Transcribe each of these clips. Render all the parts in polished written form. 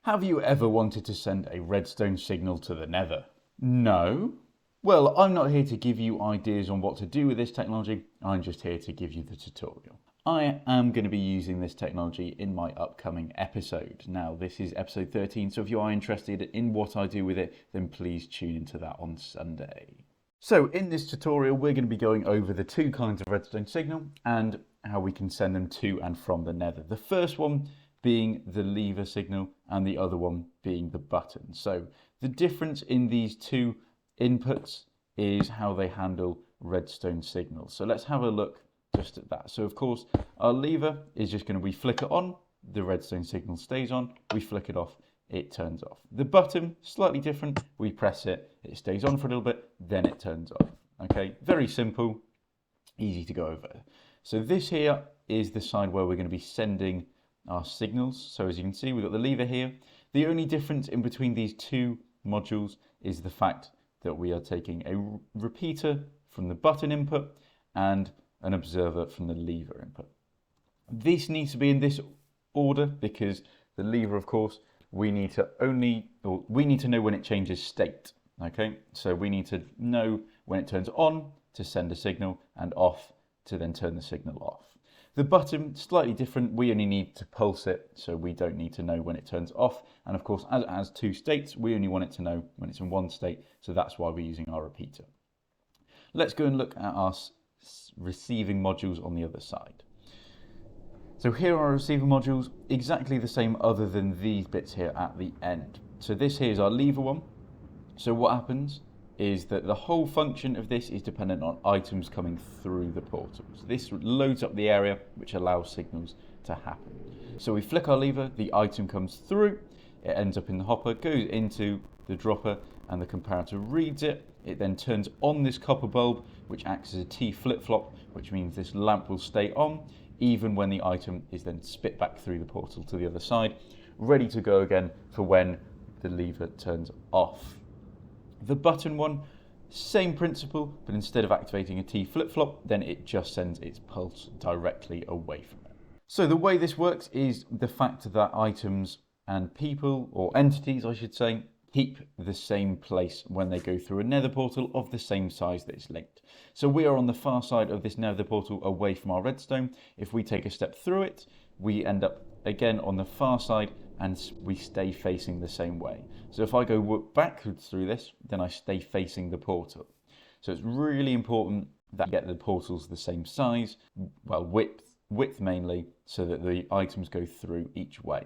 Have you ever wanted to send a redstone signal to the Nether? No? Well, I'm not here to give you ideas on what to do with this technology, I'm just here to give you the tutorial. I am going to be using this technology in my upcoming episode. Now, this is episode 13, so if you are interested in what I do with it, then please tune into that on Sunday. So in this tutorial, we're going to be going over the two kinds of redstone signal and how we can send them to and from the Nether. The first one being the lever signal and the other one being the button. So the difference in these two inputs is how they handle redstone signals. So let's have a look just at that. So of course, our lever is just going to, we flick it on, the redstone signal stays on, we flick it off, it turns off. The button, slightly different, we press it, it stays on for a little bit, then it turns off. Okay, very simple, easy to go over. So this here is the side where we're going to be sending our signals. So as you can see, we've got the lever here. The only difference in between these two modules is the fact that we are taking a repeater from the button input and an observer from the lever input. This needs to be in this order because the lever, of course, we need to know when it changes state. Okay, so we need to know when it turns on to send a signal and off to then turn the signal off. The button, slightly different, we only need to pulse it, so we don't need to know when it turns off. And of course, as it has two states, we only want it to know when it's in one state, so that's why we're using our repeater. Let's go and look at our receiving modules on the other side. So here are our receiving modules, exactly the same other than these bits here at the end. So this here is our lever one. So what happens is that the whole function of this is dependent on items coming through the portal. So this loads up the area which allows signals to happen. So we flick our lever, the item comes through, it ends up in the hopper, goes into the dropper, and the comparator reads it. It then turns on this copper bulb, which acts as a T flip-flop, which means this lamp will stay on, even when the item is then spit back through the portal to the other side, ready to go again for when the lever turns off. The button one, same principle, but instead of activating a T flip-flop, then it just sends its pulse directly away from it. So the way this works is the fact that items and people, or entities I should say, keep the same place when they go through a nether portal of the same size that it's linked. So we are on the far side of this nether portal away from our redstone. If we take a step through it, we end up again on the far side and we stay facing the same way. So if I go backwards through this, then I stay facing the portal. So it's really important that you get the portals the same size, well, width mainly, so that the items go through each way.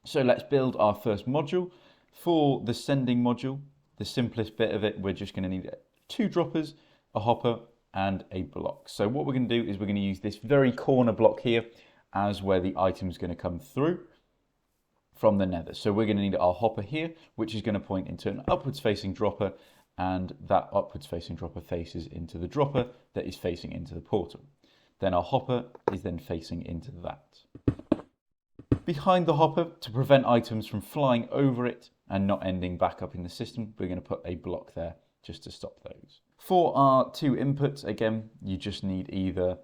So let's build our first module. For the sending module, the simplest bit of it, we're just going to need two droppers, a hopper, and a block. So what we're going to do is we're going to use this very corner block here as where the item is going to come through from the nether. So we're going to need our hopper here, which is going to point into an upwards facing dropper, and that upwards facing dropper faces into the dropper that is facing into the portal. Then our hopper is then facing into that. Behind the hopper, to prevent items from flying over it and not ending back up in the system, we're going to put a block there just to stop those. For our two inputs, again, you just need either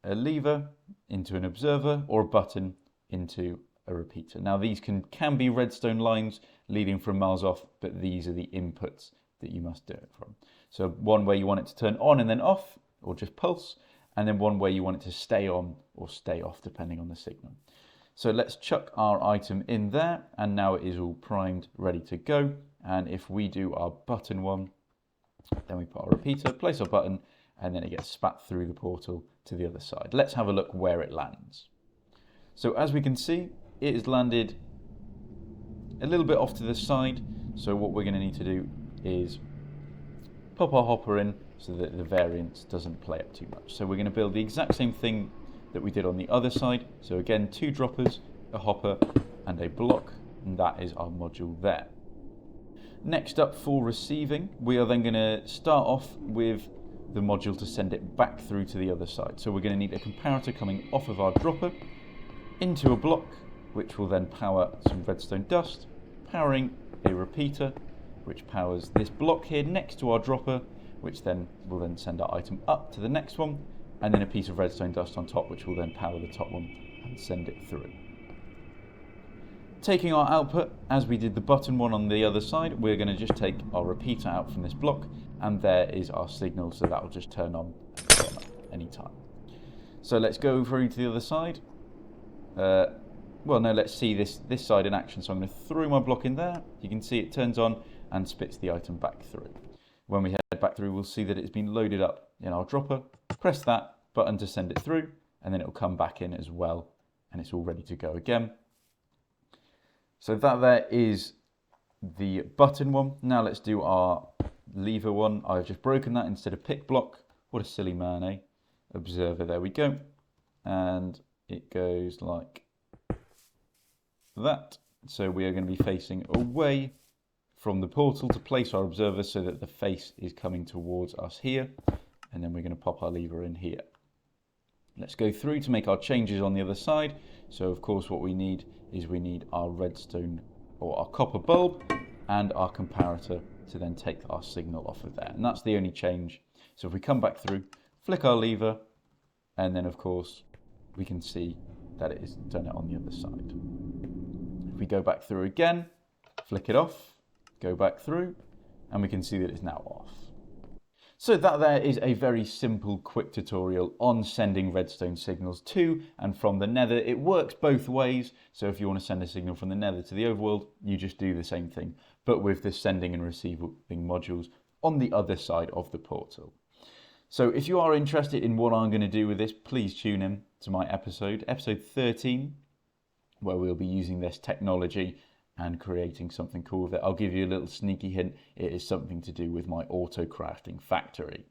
a lever into an observer or a button into a repeater. Now these can be redstone lines leading from miles off, but these are the inputs that you must do it from. So one way you want it to turn on and then off, or just pulse, and then one way you want it to stay on or stay off depending on the signal. So let's chuck our item in there, and now it is all primed, ready to go. And if we do our button one, then we put our repeater, place our button, and then it gets spat through the portal to the other side. Let's have a look where it lands. So as we can see, it has landed a little bit off to the side. So what we're going to need to do is pop our hopper in so that the variance doesn't play up too much. So we're going to build the exact same thing that we did on the other side. So again, two droppers, a hopper, and a block, and that is our module there. Next up, for receiving, we are then going to start off with the module to send it back through to the other side. So we're going to need a comparator coming off of our dropper into a block, which will then power some redstone dust, powering a repeater, which powers this block here next to our dropper, which then will then send our item up to the next one, and then a piece of redstone dust on top, which will then power the top one and send it through. Taking our output, as we did the button one on the other side, we're going to just take our repeater out from this block, and there is our signal, so that will just turn on and turn off anytime. So let's go through to the other side. Well, no, let's see this side in action. So I'm going to throw my block in there. You can see it turns on and spits the item back through. When we head back through, we'll see that it's been loaded up in our dropper. Press that button to send it through, and then it will come back in as well, and it's all ready to go again. So that there is the button one. Now let's do our lever one. I've just broken that instead of pick block. What a silly man, eh? Observer, there we go. And it goes like that. So we are going to be facing away from the portal to place our observer so that the face is coming towards us here. And then we're going to pop our lever in here. Let's go through to make our changes on the other side. So of course what we need is we need our redstone or our copper bulb and our comparator to then take our signal off of there. And that's the only change. So if we come back through, flick our lever, and then of course we can see that it has done it on the other side. If we go back through again, flick it off, go back through, and we can see that it's now off. So that there is a very simple, quick tutorial on sending redstone signals to and from the nether. It works both ways, so if you want to send a signal from the nether to the overworld, you just do the same thing, but with the sending and receiving modules on the other side of the portal. So if you are interested in what I'm going to do with this, please tune in to my episode 13, where we'll be using this technology and creating something cool with it. I'll give you a little sneaky hint. It is something to do with my auto crafting factory.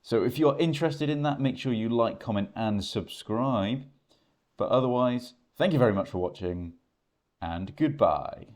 So if you're interested in that, make sure you like, comment and subscribe. But otherwise, thank you very much for watching and goodbye.